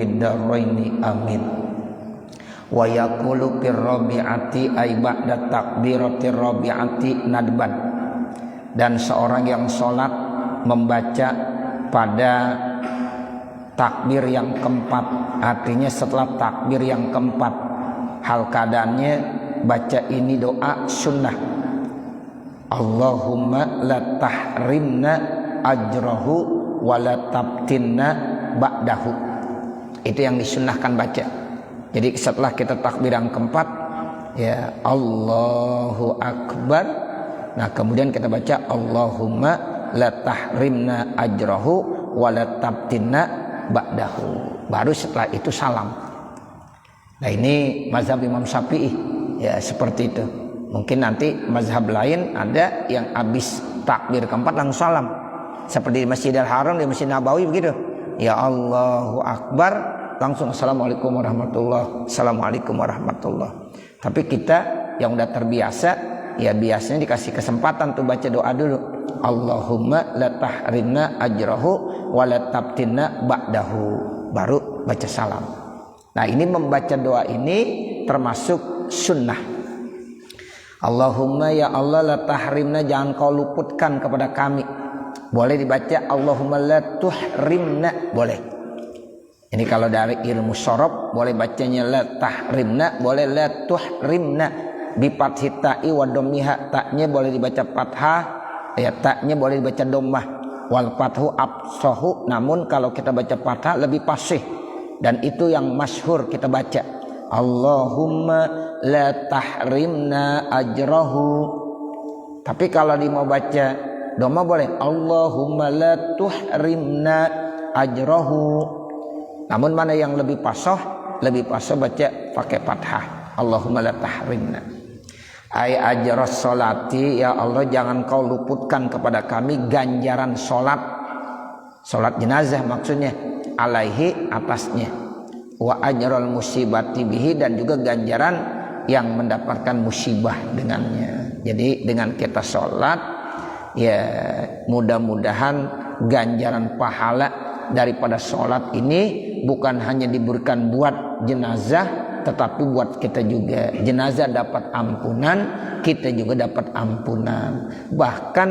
fid daraini amin. Wa yaqulu fir rabi'ati ay ba'da takbiratir rabi'ati nadban. Dan seorang yang sholat membaca pada takbir yang keempat, artinya setelah takbir yang keempat, hal keadaannya baca ini doa sunnah. Allahumma la tahrimna ajrahu wa la tabtinna ba'dahu. Itu yang disunnahkan baca. Jadi setelah kita takbir yang keempat, ya Allahu Akbar, nah kemudian kita baca Allahumma la tahrimna ajrahu wa la tabtinna ba'dahu. Baru setelah itu salam. Nah ini mazhab Imam Syafi'i, ya seperti itu. Mungkin nanti mazhab lain ada yang habis takbir keempat langsung salam. Seperti di Masjidil Haram, di Masjid Nabawi begitu. Ya Allahu Akbar, langsung Assalamualaikum warahmatullahi, Assalamualaikum warahmatullahi. Tapi kita yang udah terbiasa, ya biasanya dikasih kesempatan tuh baca doa dulu. Allahumma la tahrimna ajrahu wa la tabtinna ba'dahu. Baru baca salam. Nah ini membaca doa ini termasuk sunnah. Allahumma ya Allah la tahrimna, jangan kau luputkan kepada kami. Boleh dibaca Allahumma la tuhrimna, boleh. Ini kalau dari ilmu sorob boleh bacanya la tahrimna, boleh la tuhrimna. Bi fathhi ta'i wa dhammiha, taknya boleh dibaca fathah, ya taknya boleh dibaca dhammah. Wal fathu absahu, namun kalau kita baca fathah lebih fasih, dan itu yang masyhur kita baca. Allahumma la tahrimna ajrahu. Tapi kalau dia mau baca dhammah boleh Allahumma la tuhrimna ajrahu. Namun mana yang lebih fasih? Lebih fasih baca pakai fathah. Allahumma la tahrimna. Ay ajras sholati, ya Allah jangan kau luputkan kepada kami ganjaran sholat. Sholat jenazah maksudnya. Alaihi, atasnya. Wa ajral musibati bihi, dan juga ganjaran yang mendapatkan musibah dengannya. Jadi dengan kita sholat, ya mudah-mudahan ganjaran pahala daripada sholat ini bukan hanya diberikan buat jenazah, tetapi buat kita juga. Jenazah dapat ampunan, kita juga dapat ampunan. Bahkan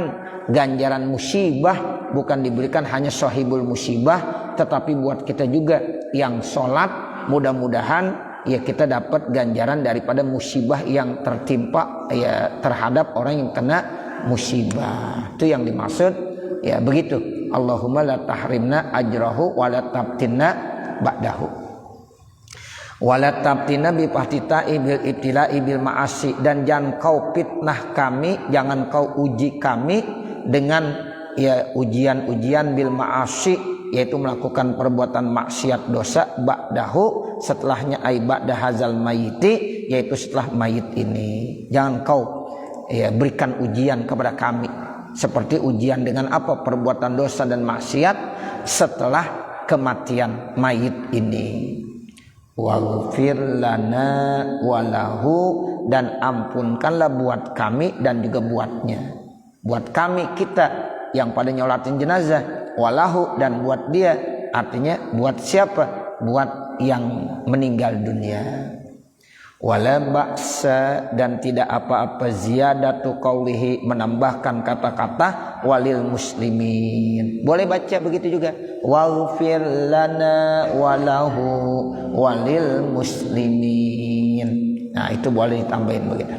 ganjaran musibah bukan diberikan hanya sahibul musibah, tetapi buat kita juga yang sholat, mudah-mudahan ya kita dapat ganjaran daripada musibah yang tertimpa ya terhadap orang yang kena musibah. Itu yang dimaksud, ya begitu. Allahumma la tahrimna ajrahu wa la tabtinna ba'dahu. Wa la tabtinna bi fahtita'i bil ibtila'i bil ma'asi, dan jangan kau fitnah kami, jangan kau uji kami dengan ya ujian-ujian bil ma'asi, yaitu melakukan perbuatan maksiat dosa, ba'dahu, setelahnya ay ba'da hazal mayiti, yaitu setelah mayit ini. Jangan kau ya berikan ujian kepada kami seperti ujian dengan apa? Perbuatan dosa dan maksiat setelah kematian mayit ini. Waghfir lana walahu, dan ampunkanlah buat kami dan juga buatnya. Buat kami kita yang pada nyolatin jenazah, walahu, dan buat dia, artinya buat siapa? Buat yang meninggal dunia. Wala ba'sa, dan tidak apa-apa ziyadatu qaulihi, menambahkan kata-kata walil muslimin. Boleh baca begitu juga. Waghfir lana walahu walil muslimin. Nah, itu boleh ditambahin begitu.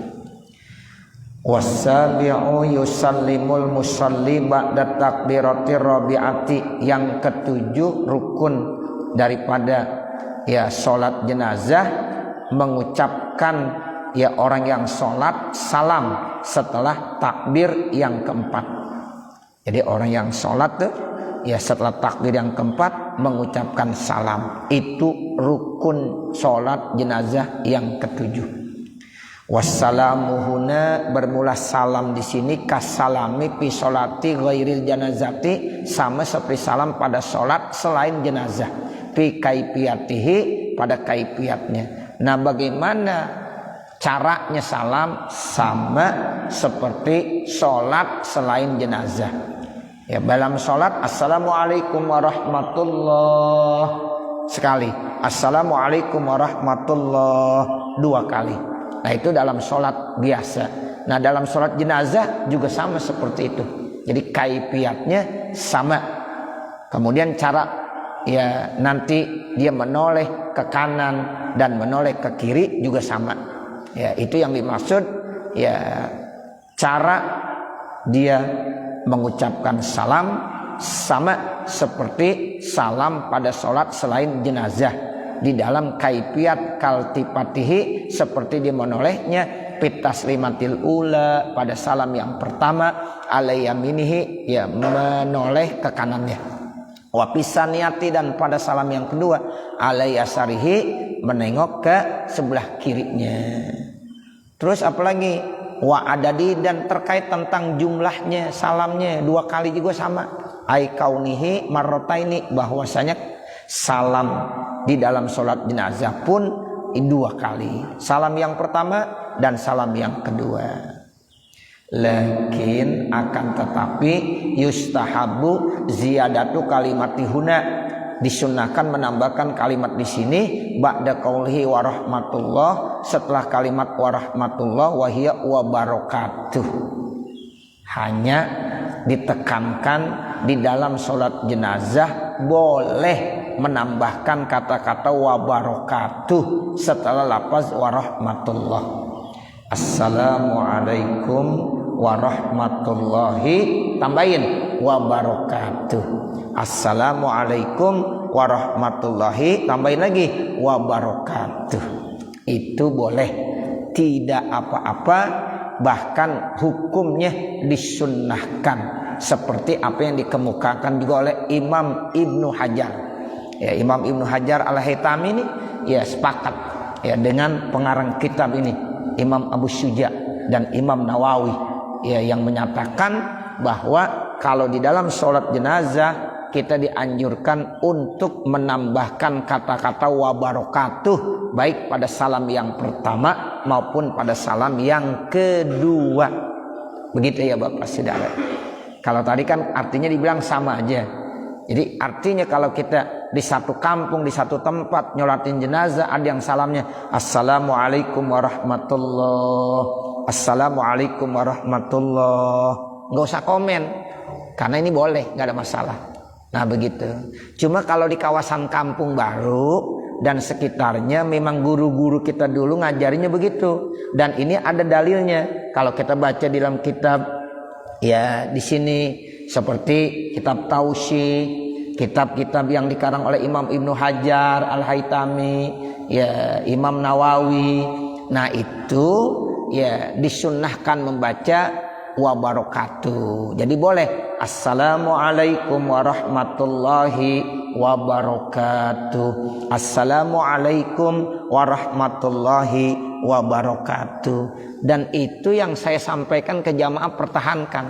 Wasabi'u yusallimul musalli ba'da takbiratir rabi'ati, yang ketujuh rukun daripada ya salat jenazah, mengucapkan ya orang yang sholat salam setelah takbir yang keempat. Jadi orang yang sholat tuh ya setelah takbir yang keempat mengucapkan salam. Itu rukun sholat jenazah yang ketujuh. Wassalamu huna, bermula salam di sini kasalami fi sholati ghairil janazati, sama seperti salam pada sholat selain jenazah. Fi kaifiyatihi, pada kaifiatnya. Nah, bagaimana caranya salam? Sama seperti sholat selain jenazah. Ya, dalam sholat assalamualaikum warahmatullah, sekali. Assalamualaikum warahmatullahi 2 kali. Nah itu dalam sholat biasa. Nah dalam sholat jenazah juga sama seperti itu. Jadi kaifiatnya sama. Kemudian cara ya nanti dia menoleh ke kanan dan menoleh ke kiri juga sama. Ya itu yang dimaksud ya cara dia mengucapkan salam sama seperti salam pada sholat selain jenazah. Di dalam kaifiat kaltifatihi seperti dia menolehnya fitaslimatil ula pada salam yang pertama, alayaminihi ya menoleh ke kanannya, wapisaniyati dan pada salam yang kedua, alayasarihi menengok ke sebelah kirinya. Terus apalagi wa adadi dan terkait tentang jumlahnya salamnya 2 kali juga sama. Ai kaunihi marrotaini bahwasanya salam di dalam sholat jenazah pun 2 kali. Salam yang pertama dan salam yang kedua. Lakin akan tetapi yustahabu ziyadatu kalimatihuna disunahkan menambahkan kalimat di sini ba'da qaulihi wa rahmatullah setelah kalimat wa rahmatullah wa hiya wa barakatuh. Hanya ditekankan di dalam sholat jenazah boleh menambahkan kata-kata wa barakatuh setelah lafaz wa rahmatullah. Assalamualaikum warahmatullahi tambahin wa barakatuh. Assalamualaikum warahmatullahi tambahin lagi wa barakatuh. Itu boleh, tidak apa-apa, bahkan hukumnya disunnahkan seperti apa yang dikemukakan juga oleh Imam Ibnu Hajar. Ya, Imam Ibnu Hajar Al-Haytami ini ya sepakat ya dengan pengarang kitab ini Imam Abu Syuja dan Imam Nawawi ya yang menyatakan bahwa kalau di dalam sholat jenazah kita dianjurkan untuk menambahkan kata-kata wa barakatuh baik pada salam yang pertama maupun pada salam yang kedua. Begitu ya Bapak Saudara. Kalau tadi kan artinya dibilang sama aja. Jadi artinya kalau kita di satu kampung, di satu tempat nyolatin jenazah, ada yang salamnya Assalamualaikum warahmatullahi, Assalamualaikum warahmatullahi, nggak usah komen karena ini boleh, nggak ada masalah. Nah begitu. Cuma kalau di kawasan kampung baru dan sekitarnya memang guru-guru kita dulu ngajarinya begitu, dan ini ada dalilnya. Kalau kita baca di dalam kitab ya di sini seperti kitab Tausi, kitab-kitab yang dikarang oleh Imam Ibnu Hajar Al-Haytami, ya Imam Nawawi. Nah itu ya disunnahkan membaca wa barakatuh. Jadi boleh Assalamualaikum warahmatullahi wabarakatuh. Assalamualaikum warahmatullahi wabarakatuh. Dan itu yang saya sampaikan ke jamaah, pertahankan.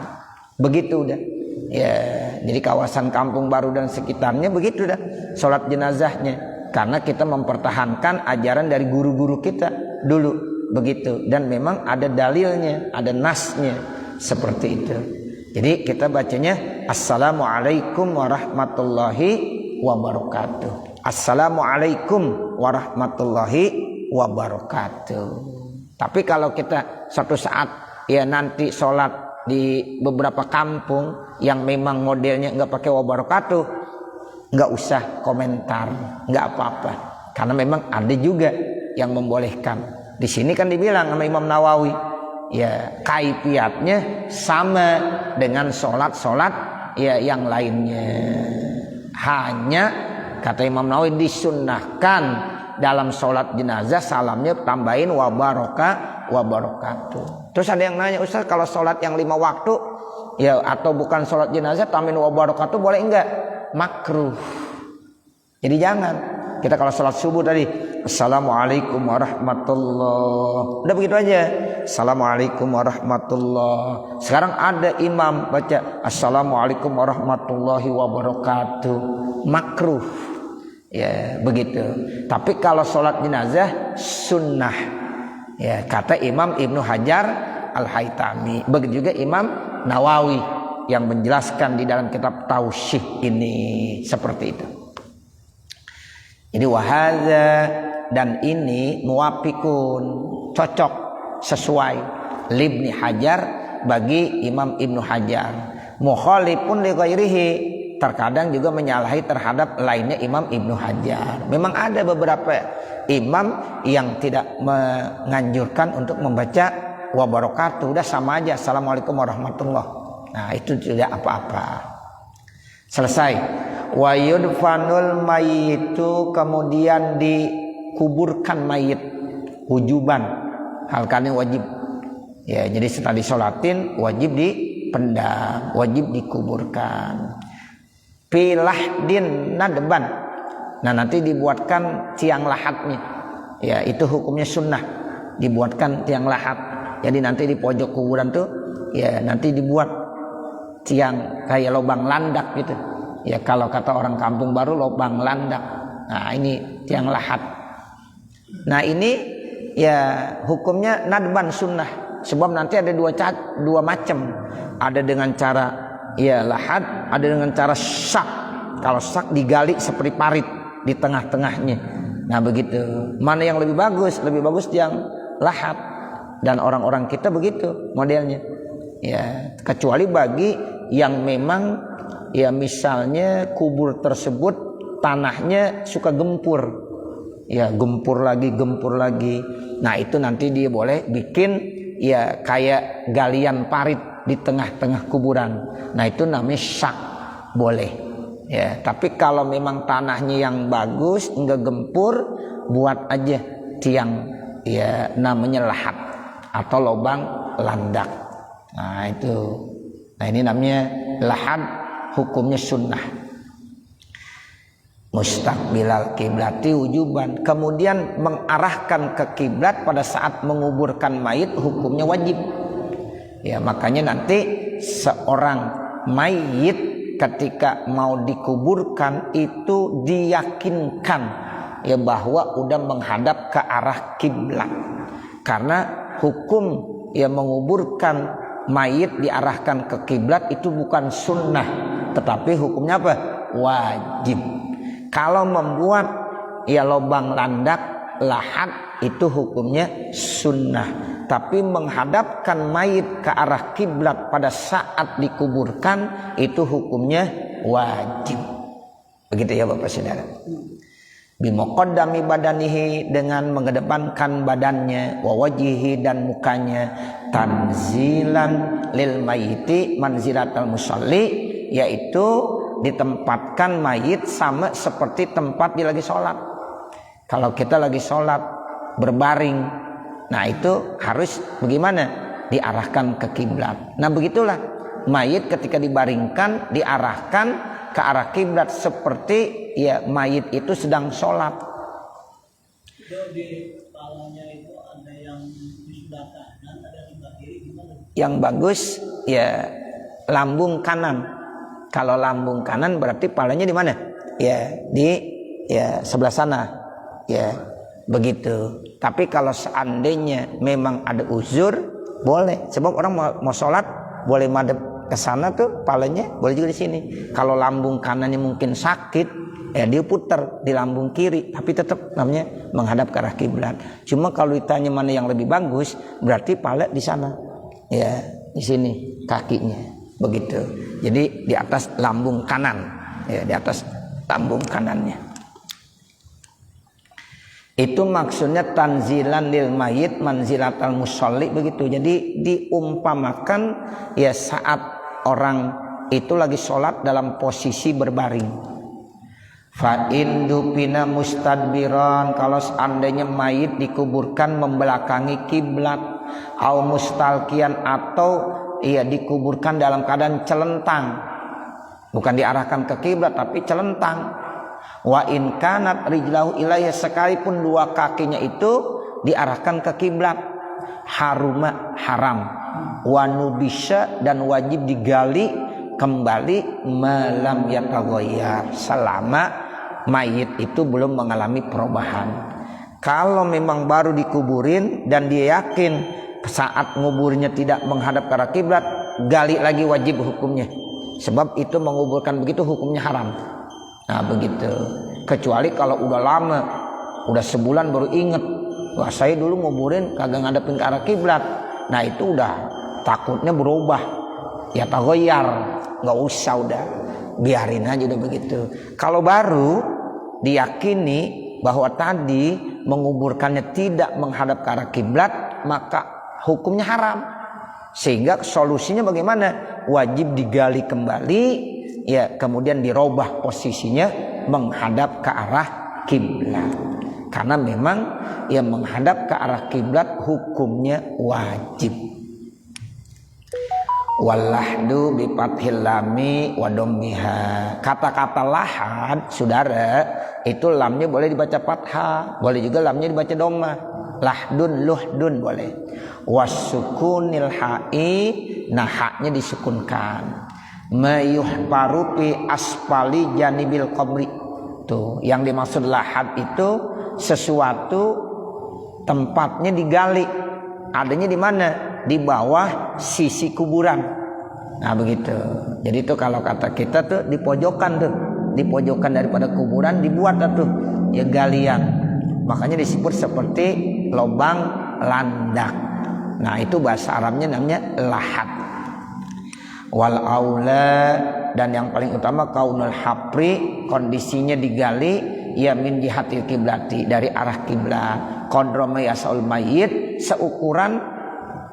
Begitu udah. Ya, jadi kawasan kampung baru dan sekitarnya begitu dah sholat jenazahnya, karena kita mempertahankan ajaran dari guru-guru kita dulu begitu, dan memang ada dalilnya, ada nasnya seperti itu. Jadi kita bacanya Assalamualaikum warahmatullahi wabarakatuh. Assalamualaikum warahmatullahi wabarakatuh. Tapi kalau kita suatu saat ya nanti sholat di beberapa kampung yang memang modelnya nggak pakai wabarakatuh, nggak usah komentar, nggak apa-apa, karena memang ada juga yang membolehkan. Di sini kan dibilang sama Imam Nawawi, ya kaifiatnya sama dengan sholat-sholat ya yang lainnya. Hanya kata Imam Nawawi disunnahkan dalam sholat jenazah salamnya tambahin wa barakatuh. Terus ada yang nanya, Ustaz kalau sholat yang 5 waktu ya atau bukan sholat jenazah tambahin wa barakatuh boleh enggak? Makruh. Jadi jangan. Kita kalau sholat subuh tadi Assalamualaikum warahmatullahi, udah begitu aja, Assalamualaikum warahmatullahi. Sekarang ada imam baca Assalamualaikum warahmatullahi wabarakatuh, makruh. Ya begitu. Tapi kalau sholat jenazah sunnah, ya kata Imam Ibnu Hajar Al-Haytami. Begitu juga Imam Nawawi yang menjelaskan di dalam kitab Tausyih ini seperti itu. Jadi wahadza, dan ini muwafiqun, cocok, sesuai libni Hajar, bagi Imam Ibnu Hajar. Mukhalifun li ghairihi, terkadang juga menyalahi terhadap lainnya Imam Ibnu Hajar. Memang ada beberapa imam yang tidak menganjurkan untuk membaca wa barakatuh, udah sama aja, assalamualaikum warahmatullah. Nah itu tidak apa-apa, selesai. Wa yudfanul mayitu, kemudian dikuburkan mayit wujuban, hal kane wajib ya. Jadi setelah disolatin wajib dipendam, wajib dikuburkan. Filahdin nadban, nah nanti dibuatkan tiang lahatnya ya, itu hukumnya sunnah, dibuatkan tiang lahat. Jadi nanti di pojok kuburan tuh ya nanti dibuat tiang kayak lubang landak gitu ya, kalau kata orang kampung baru lubang landak. Nah ini tiang lahat. Nah ini ya hukumnya nadban sunnah, sebab nanti ada dua macam, ada dengan cara ya lahat, ada dengan cara sak. Kalau sak digali seperti parit di tengah-tengahnya. Nah begitu. Mana yang lebih bagus? Lebih bagus yang lahat. Dan orang-orang kita begitu modelnya. Ya, kecuali bagi yang memang ya misalnya kubur tersebut tanahnya suka gempur. Ya, gempur lagi. Nah, itu nanti dia boleh bikin ya kayak galian parit di tengah-tengah kuburan. Nah itu namanya sak, boleh ya. Tapi kalau memang tanahnya yang bagus, enggak gempur, buat aja tiang ya namanya lahat atau lubang landak. Nah itu, nah ini namanya lahat, hukumnya sunnah. Mustaqbilal kiblati wujuban, kemudian mengarahkan ke kiblat pada saat menguburkan mayit, hukumnya wajib. Ya makanya nanti seorang mayit ketika mau dikuburkan itu diyakinkan ya bahwa udah menghadap ke arah kiblat. Karena hukum ya menguburkan mayit diarahkan ke kiblat itu bukan sunnah, tetapi hukumnya apa? Wajib. Kalau membuat ya lubang landak lahat itu hukumnya sunnah. Tapi menghadapkan mayit ke arah kiblat pada saat dikuburkan itu hukumnya wajib. Begitu ya Bapak Saudara. Bimuqaddami badanihi, dengan mengedepankan badannya, wa wajhihi, dan mukanya, tanzilan lil mayiti manzilatal musalli, yaitu ditempatkan mayit sama seperti tempat dia lagi sholat. Kalau kita lagi sholat berbaring, nah itu harus bagaimana? Diarahkan ke kiblat. Nah begitulah mayit ketika dibaringkan diarahkan ke arah kiblat seperti ya mayit itu sedang sholat. Di kepalanya itu ada yang di sebelah kanan, ada di sebelah kiri, gimana? Yang bagus ya lambung kanan. Kalau lambung kanan berarti palanya di mana? Ya di ya sebelah sana. Ya begitu. Tapi kalau seandainya memang ada uzur, boleh. Sebab orang mau sholat boleh madep ke sana tuh palanya, boleh juga di sini. Kalau lambung kanannya mungkin sakit, ya dia putar di lambung kiri, tapi tetap namanya menghadap ke arah kiblat. Cuma kalau ditanya mana yang lebih bagus, berarti pala di sana. Ya, di sini kakinya. Begitu. Jadi di atas lambung kanan. Ya, di atas lambung kanannya. Itu maksudnya tanzilan lil mayit manzilatal musalli, begitu. Jadi diumpamakan ya saat orang itu lagi sholat dalam posisi berbaring. Fa indupina mustadbiran, kalau seandainya mayit dikuburkan membelakangi kiblat, au mustalkian, atau ia dikuburkan dalam keadaan celentang, bukan diarahkan ke kiblat tapi celentang. Wa in kanat rijlahu ilaihi, sekalipun dua kakinya itu diarahkan ke kiblat, haruma haram, wa nubisha, dan wajib digali kembali malam yataghayyar, selama mayit itu belum mengalami perubahan. Kalau memang baru dikuburin dan dia yakin saat nguburnya tidak menghadap ke arah kiblat, gali lagi wajib hukumnya. Sebab itu menguburkan begitu hukumnya haram. Nah begitu. Kecuali kalau udah lama, udah sebulan baru inget, wah saya dulu nguburin kagak ngadepin ke arah kiblat. Nah itu udah takutnya berubah, ya tagoyar, nggak usah udah, biarin aja udah begitu. Kalau baru diyakini bahwa tadi menguburkannya tidak menghadap ke arah kiblat, maka hukumnya haram. Sehingga solusinya bagaimana? Wajib digali kembali, ya kemudian dirubah posisinya menghadap ke arah kiblat. Karena memang ya menghadap ke arah kiblat hukumnya wajib. Walahdu bi fathil lami wa dhammiha. Kata-kata lahad, saudara, itu lamnya boleh dibaca fathah, boleh juga lamnya dibaca dhammah. Lahdun, luhdun boleh. Wasukunil ha'i, nah haknya disukunkan. Mayuhparu fi asfali janibil qabri. Tuh, yang dimaksud lahad itu sesuatu tempatnya digali. Adanya di mana? Di bawah sisi kuburan. Nah begitu. Jadi itu kalau kata kita tuh di pojokan tuh, di pojokan daripada kuburan dibuat tuh ya galian. Makanya disebut seperti lubang landak. Nah itu bahasa Arabnya namanya lahad. Wal aula, dan yang paling utama kaunul hapri, kondisinya digali ya min jihatil kiblati, dari arah kiblat. Qadra yasaul mayit, seukuran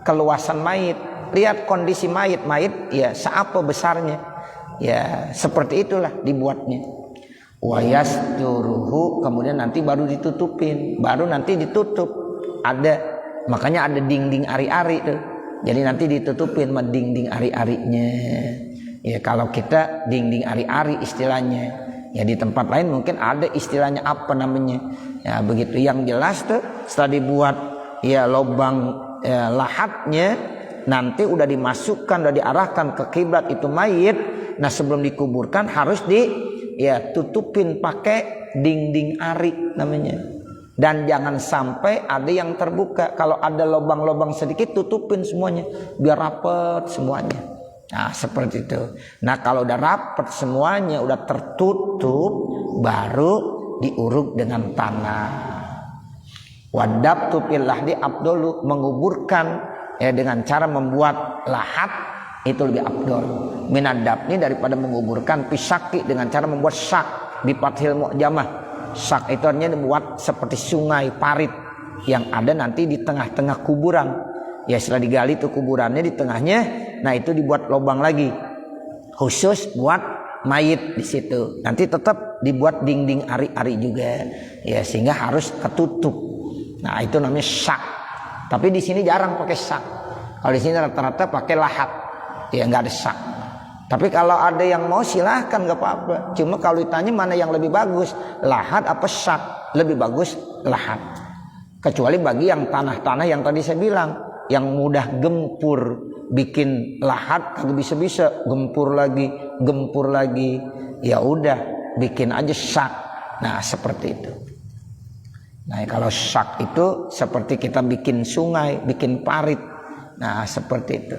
keluasan mayit. Lihat kondisi mayit ya seapa besarnya, ya seperti itulah dibuatnya. Wayasturuhu, kemudian nanti baru ditutupin, baru nanti ditutup. Ada, makanya ada dinding ari-ari tuh. Jadi nanti ditutupin sama dinding ari-arinya. Ya kalau kita dinding ari-ari istilahnya. Ya di tempat lain mungkin ada istilahnya apa namanya. Ya begitu. Yang jelas tuh setelah dibuat ya lubang lahadnya, nanti udah dimasukkan, udah diarahkan ke kiblat itu mayit. Nah sebelum dikuburkan harus tutupin pakai dinding ari namanya. Dan jangan sampai ada yang terbuka. Kalau ada lubang-lubang sedikit tutupin semuanya biar rapet semuanya. Nah seperti itu. Nah kalau udah rapet semuanya, udah tertutup, baru diuruk dengan tanah. Wadab tupillah di abdolu, menguburkan ya dengan cara membuat lahat itu lebih abdol. Minadab ini daripada menguburkan pisaki dengan cara membuat syak di fathil mu'jamah. Syak itu artinya dibuat seperti sungai parit yang ada nanti di tengah-tengah kuburan. Ya setelah digali itu kuburannya di tengahnya, nah itu dibuat lubang lagi khusus buat mayit di situ. Nanti tetap dibuat dinding ari-ari juga, ya sehingga harus ketutup. Nah itu namanya syak. Tapi di sini jarang pakai syak. Kalau di sini rata-rata pakai lahat, ya nggak ada syak. Tapi kalau ada yang mau silahkan gak apa-apa. Cuma kalau ditanya mana yang lebih bagus, lahat apa syak? Lebih bagus lahat. Kecuali bagi yang tanah-tanah yang tadi saya bilang, yang mudah gempur, bikin lahat kagak bisa-bisa, gempur lagi, ya udah bikin aja syak. Nah seperti itu. Nah kalau syak itu seperti kita bikin sungai, bikin parit. Nah seperti itu.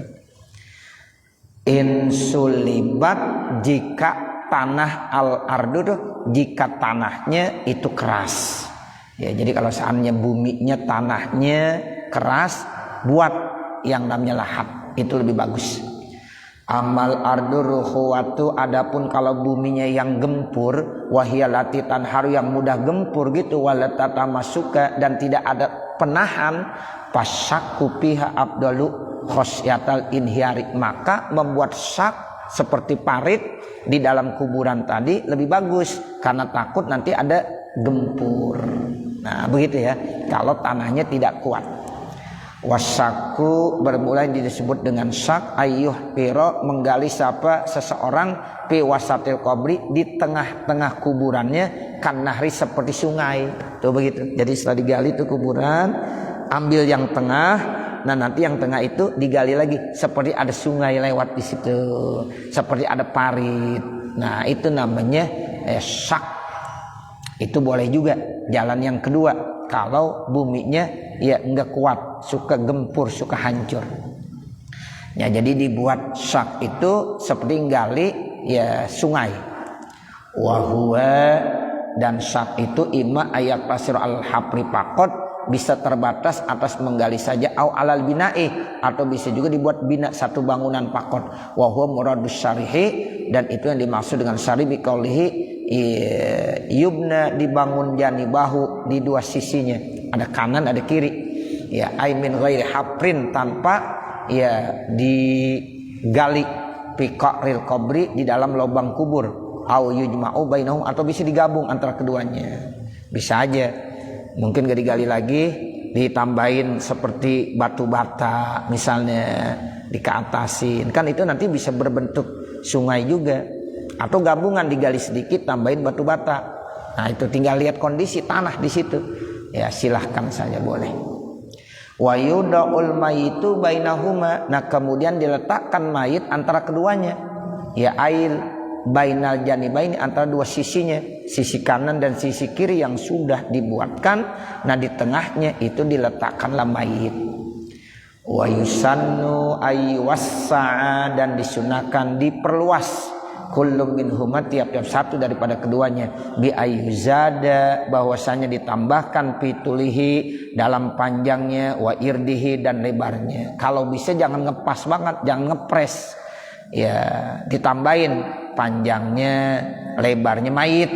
Insulibat, jika tanah al-ardu tuh, jika tanahnya itu keras. Ya, jadi kalau seandainya buminya tanahnya keras, buat yang namanya lahat itu lebih bagus. Amal ardu ruhuwatu, adapun kalau buminya yang gempur, wahiyalati tanharu, yang mudah gempur gitu, walatata masuka, dan tidak ada penahan, pasyaku piha abdalu khosyatal inhiari, maka membuat syak seperti parit di dalam kuburan tadi lebih bagus karena takut nanti ada gempur. Nah begitu ya kalau tanahnya tidak kuat. Wasyaku bermulai disebut dengan syak ayyuh piro, menggali siapa seseorang fi wasatil qabri, di tengah-tengah kuburannya, kan nahri, seperti sungai. Tuh begitu. Jadi setelah digali itu kuburan, ambil yang tengah. Nah nanti yang tengah itu digali lagi seperti ada sungai lewat di situ, seperti ada parit. Nah itu namanya syak. Itu boleh juga jalan yang kedua kalau buminya ya enggak kuat, suka gempur, suka hancur. Ya jadi dibuat syak itu seperti gali ya sungai. Wahwa, dan syak itu ima ayat pasir al hapri pakot, bisa terbatas atas menggali saja, au alal binai, atau bisa juga dibuat bina satu bangunan pakot. Wa huwa muradus syarihi, dan itu yang dimaksud dengan syari biqaulihi yubna, dibangun janibahu, di dua sisinya, ada kanan ada kiri, ya ai min ghairi haprin, tanpa ya digali, piqaril qabri, di dalam lubang kubur, au yujma'u bainahum, atau bisa digabung antara keduanya, bisa aja. Mungkin gak digali lagi, ditambahin seperti batu bata misalnya, dikeatasin, kan itu nanti bisa berbentuk sungai juga. Atau gabungan, digali sedikit tambahin batu bata. Nah itu tinggal lihat kondisi tanah di situ, ya silahkan saja boleh. Wa yuda'ul mayitu bainahuma, nah kemudian diletakkan mayit antara keduanya, ya ail bainal janibaini, antara dua sisinya, sisi kanan dan sisi kiri yang sudah dibuatkan. Nah di tengahnya itu diletakkanlah mayit. Wa yusannu ayyuwassa'a, dan disunahkan diperluas, kullum minhuma, tiap-tiap satu daripada keduanya, bi ayyuzada, bahwasanya ditambahkan, fitulihi, dalam panjangnya, wa irdihi, dan lebarnya. Kalau bisa jangan ngepas banget, jangan ngepres, ya ditambahin panjangnya, lebarnya mayit,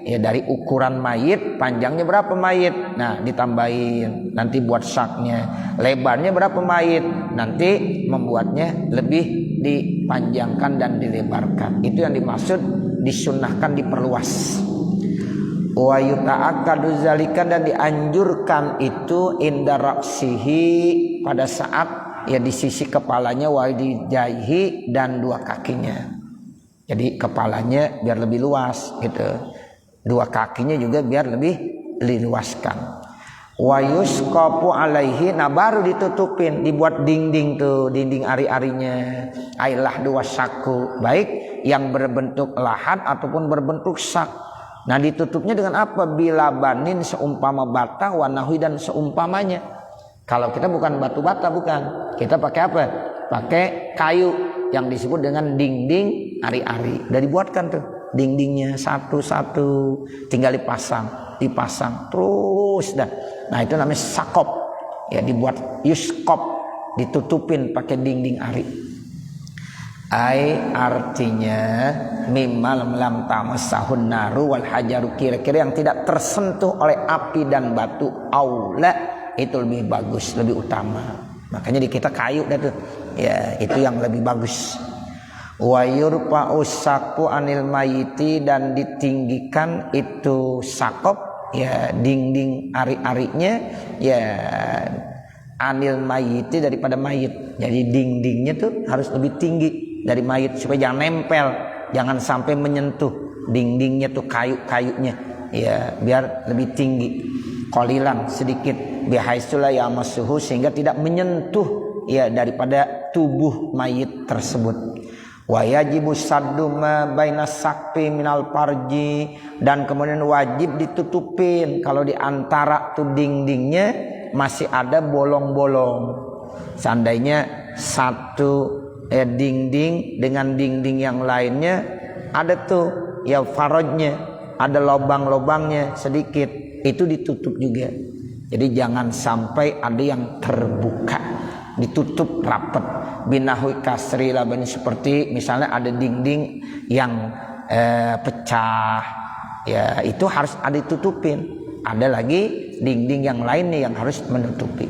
ya dari ukuran mayit, panjangnya berapa mayit, nah ditambahin, nanti buat syaknya. Lebarnya berapa mayit, nanti membuatnya lebih dipanjangkan dan dilebarkan. Itu yang dimaksud disunnahkan diperluas. Wa yuta'akkadu zalika, dan dianjurkan itu inda ra'sihi, pada saat ya di sisi kepalanya, wa dijaihi, dan dua kakinya. Jadi kepalanya biar lebih luas gitu, dua kakinya juga biar lebih diluaskan. Wa yusqafu alaihi, nah baru ditutupin, dibuat dinding tuh, dinding ari-arinya. Ailah dua saku, baik yang berbentuk lahat ataupun berbentuk sak. Nah ditutupnya dengan apa? Bila banin, seumpama bata, wanahui, dan seumpamanya. Kalau kita bukan batu bata, bukan, kita pakai apa? Pakai kayu yang disebut dengan dinding ari-ari. Udah dibuatkan tuh dindingnya satu-satu, tinggal dipasang terus dah. Nah itu namanya sakop, ya dibuat yuskop, ditutupin pakai dinding ari. Ai artinya mimmal lam tamassahun naru wal hajaru, kira-kira yang tidak tersentuh oleh api dan batu, aula, itu lebih bagus, lebih utama. Makanya di kita kayu dah tuh, ya itu yang lebih bagus. Wa yurfa'u saku anil mayiti, dan ditinggikan itu sakop, ya dinding ari-arinya, ya anil mayiti, daripada mayit. Jadi dindingnya tuh harus lebih tinggi dari mayit, supaya jangan nempel, jangan sampai menyentuh dindingnya tuh kayu-kayunya, ya biar lebih tinggi. Qalilan, sedikit, bihaitsulla yamassuhu, sehingga tidak menyentuh ya daripada tubuh mayit tersebut. Wa yajibu saddu ma baina sakfi minal farji, dan kemudian wajib ditutupin kalau di antara tuh dindingnya masih ada bolong-bolong. Seandainya satu dinding dengan dinding yang lainnya ada tuh ya farajnya, ada lubang-lubangnya sedikit, itu ditutup juga. Jadi jangan sampai ada yang terbuka, ditutup rapat. Binahui kasri labani, seperti misalnya ada dinding yang pecah, ya itu harus ada ditutupin. Ada lagi dinding yang lainnya yang harus menutupi.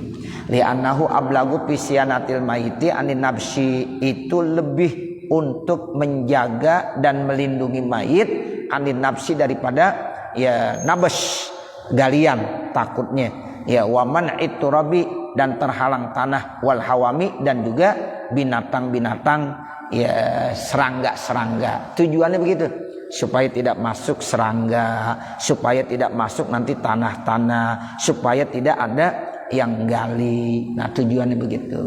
Li'annahu ablagu fisyanatil mayiti anin nabsi, itu lebih untuk menjaga dan melindungi mayit anin nabsi, daripada ya nabas, galian, takutnya ya waman itu rabi, dan terhalang tanah, wal hawami, dan juga binatang-binatang, ya serangga-serangga. Tujuannya begitu, supaya tidak masuk serangga, supaya tidak masuk nanti tanah-tanah, supaya tidak ada yang gali. Nah tujuannya begitu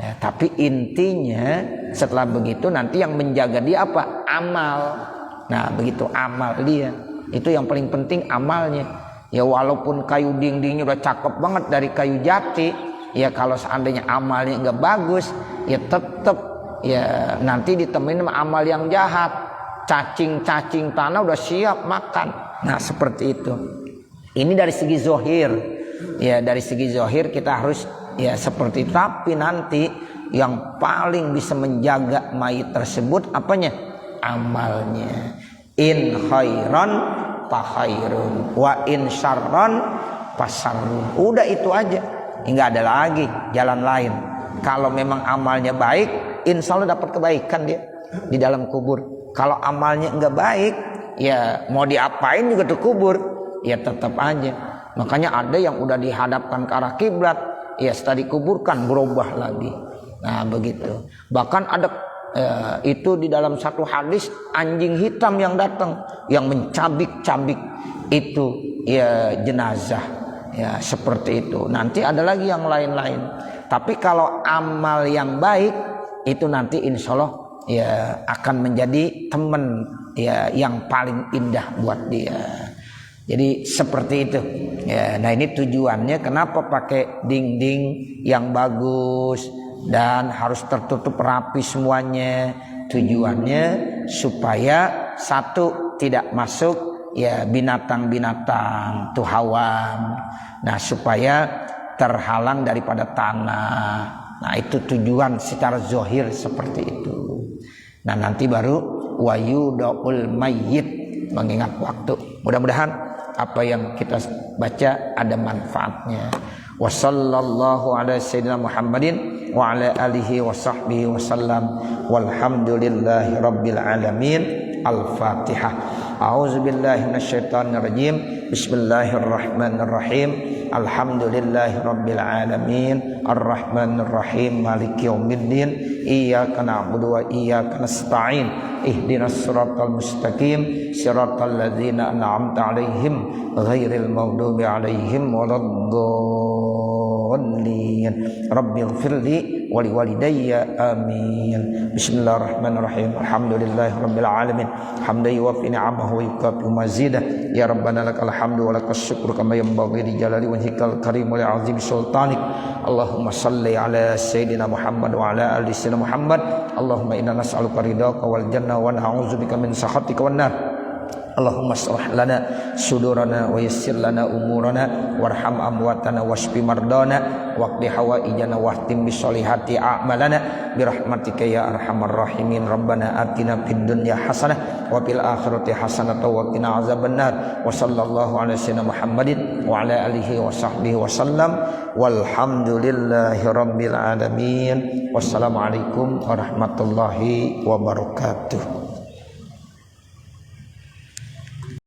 ya, tapi intinya setelah begitu nanti yang menjaga dia apa? Amal. Nah begitu amal dia, itu yang paling penting amalnya. Ya walaupun kayu dindingnya udah cakep banget dari kayu jati, ya kalau seandainya amalnya nggak bagus, ya tetap ya nanti ditemenin sama amal yang jahat. cacing-cacing tanah udah siap makan. Nah seperti itu. Ini dari segi zohir. Ya dari segi zohir kita harus ya seperti itu. Tapi nanti yang paling bisa menjaga mayit tersebut apanya? Amalnya. In khairan fa khairun wa in syarran fa syarrun. Udah itu aja. Enggak ada lagi jalan lain. Kalau memang amalnya baik, insya Allah dapat kebaikan dia di dalam kubur. Kalau amalnya enggak baik, ya mau diapain juga tuh kubur, ya tetap aja. Makanya ada yang udah dihadapkan ke arah kiblat, ya setelah dikuburkan berubah lagi. Nah begitu. Bahkan ada itu di dalam satu hadis anjing hitam yang datang, yang mencabik-cabik itu ya jenazah, ya seperti itu. Nanti ada lagi yang lain-lain. Tapi kalau amal yang baik itu nanti insya Allah ya akan menjadi teman ya yang paling indah buat dia. Jadi seperti itu ya. Nah ini tujuannya kenapa pakai dinding yang bagus dan harus tertutup rapi semuanya. Tujuannya supaya satu tidak masuk ya binatang-binatang tuhawam. Nah supaya terhalang daripada tanah. Nah itu tujuan secara zohir seperti itu. Nah nanti baru wayudaul mayyit, mengingat waktu. Mudah-mudahan apa yang kita baca ada manfaatnya. Wa sallallahu ala sayyidina Muhammadin wa ala alihi wa sahbihi wa sallam. Walhamdulillahi rabbil alamin. Al-Fatihah. A'udzu billahi minasyaitonir rajim. Bismillahirrahmanirrahim. Alhamdulillahi rabbil alamin. Arrahmanir rahim. Maliki yaumiddin. Iyyaka na'budu wa iyyaka nasta'in. Ihdinas siratal mustaqim. Siratal ladzina an'amta 'alaihim ghairil maghdubi 'alaihim waladdallin. Rabbighfirli wa liwalidayya amin. Bismillahirrahmanirrahim. Alhamdulillahi rabbil alamin. Hamdan yuwaffi ni'amahu wa yukafi mazidah. Ya Rabbana lakal hamdu wa lakas syukru kama yanbaghi li jalali wajhikal karim wa li'azimi sultanik. Allahumma salli ala sayyidina Muhammad wa ala ali sayyidina Muhammad. Allahumma inna nas'aluka ridhaka wal jannah wa na'udzubika min sakhatika wan nar. Allahumma shrah lana sudurana wa yassir lana umurana warham amwatana washfi mardana waqdi hawaijana wahtim bisolihati a'malana birahmatika ya arhamar rahimin. Rabbana atina fid dunya hasanah wa fil akhirati hasanah wa qina azabannar. Wa sallallahu ala sayyidina Muhammadin wa ala alihi wa sahbihi wa sallam. Walhamdulillahi rabbil alamin. Wassalamualaikum warahmatullahi wabarakatuh.